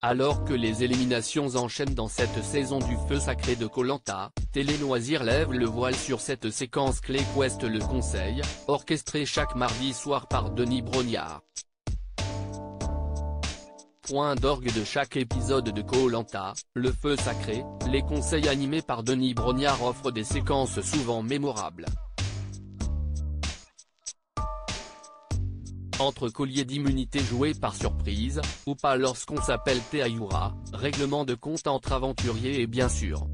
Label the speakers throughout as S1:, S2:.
S1: Alors que les éliminations enchaînent dans cette saison du feu sacré de Koh Lanta, Télé Loisirs lève le voile sur cette séquence clé qu'ouest le conseil, orchestrée chaque mardi soir par Denis Brognard. Point d'orgue de chaque épisode de Koh Lanta, le feu sacré, les conseils animés par Denis Brognard offrent des séquences souvent mémorables. Entre colliers d'immunité joués par surprise, ou pas lorsqu'on s'appelle Théayoura, règlement de compte entre aventuriers et bien sûr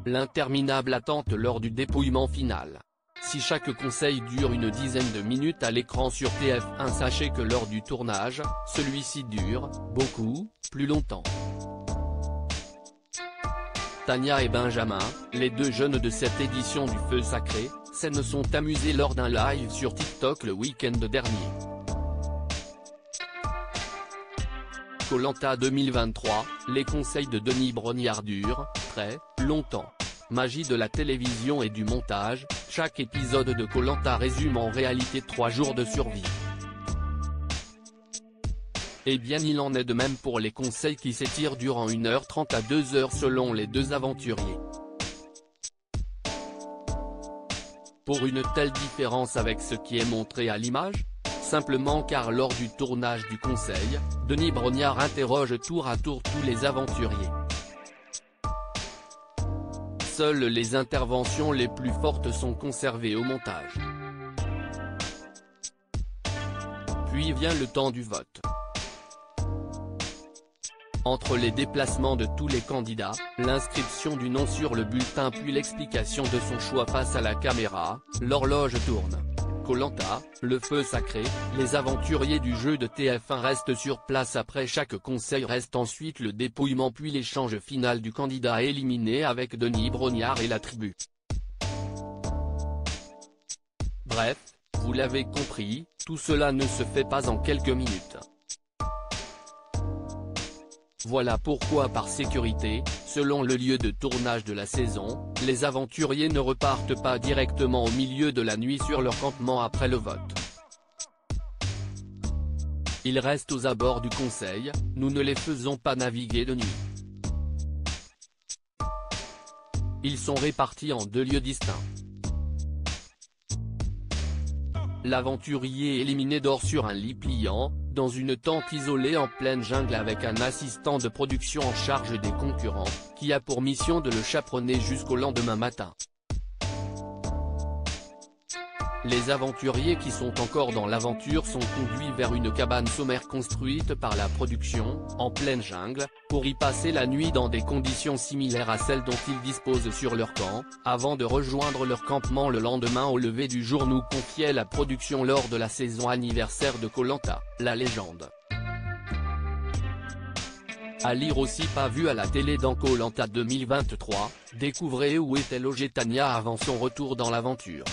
S1: l'interminable attente lors du dépouillement final. Si chaque conseil dure une dizaine de minutes à l'écran sur TF1, sachez que lors du tournage, celui-ci dure, beaucoup, plus longtemps. Tania et Benjamin, les deux jeunes de cette édition du feu sacré, se sont amusés lors d'un live sur TikTok le week-end dernier. Koh Lanta 2023, les conseils de Denis Brognard durent très longtemps. Magie de la télévision et du montage, chaque épisode de Koh Lanta résume en réalité 3 jours de survie. Eh bien il en est de même pour les conseils qui s'étirent durant 1h30 à 2h selon les deux aventuriers. Pour une telle différence avec ce qui est montré à l'image? Simplement car lors du tournage du conseil, Denis Brognard interroge tour à tour tous les aventuriers. Seules les interventions les plus fortes sont conservées au montage. Puis vient le temps du vote. Entre les déplacements de tous les candidats, l'inscription du nom sur le bulletin puis l'explication de son choix face à la caméra, l'horloge tourne. Koh Lanta, le feu sacré, les aventuriers du jeu de TF1 restent sur place après chaque conseil, reste ensuite le dépouillement puis l'échange final du candidat éliminé avec Denis Brognard et la tribu. Bref, vous l'avez compris, tout cela ne se fait pas en quelques minutes. Voilà pourquoi par sécurité, selon le lieu de tournage de la saison, les aventuriers ne repartent pas directement au milieu de la nuit sur leur campement après le vote. Ils restent aux abords du conseil, nous ne les faisons pas naviguer de nuit. Ils sont répartis en 2 lieux distincts. L'aventurier éliminé dort sur un lit pliant, dans une tente isolée en pleine jungle avec un assistant de production en charge des concurrents, qui a pour mission de le chaperonner jusqu'au lendemain matin. Les aventuriers qui sont encore dans l'aventure sont conduits vers une cabane sommaire construite par la production, en pleine jungle, pour y passer la nuit dans des conditions similaires à celles dont ils disposent sur leur camp, avant de rejoindre leur campement le lendemain au lever du jour, nous confiait la production lors de la saison anniversaire de Koh Lanta, la légende. À lire aussi pas vu à la télé dans Koh Lanta 2023, découvrez où était logée Tania avant son retour dans l'aventure.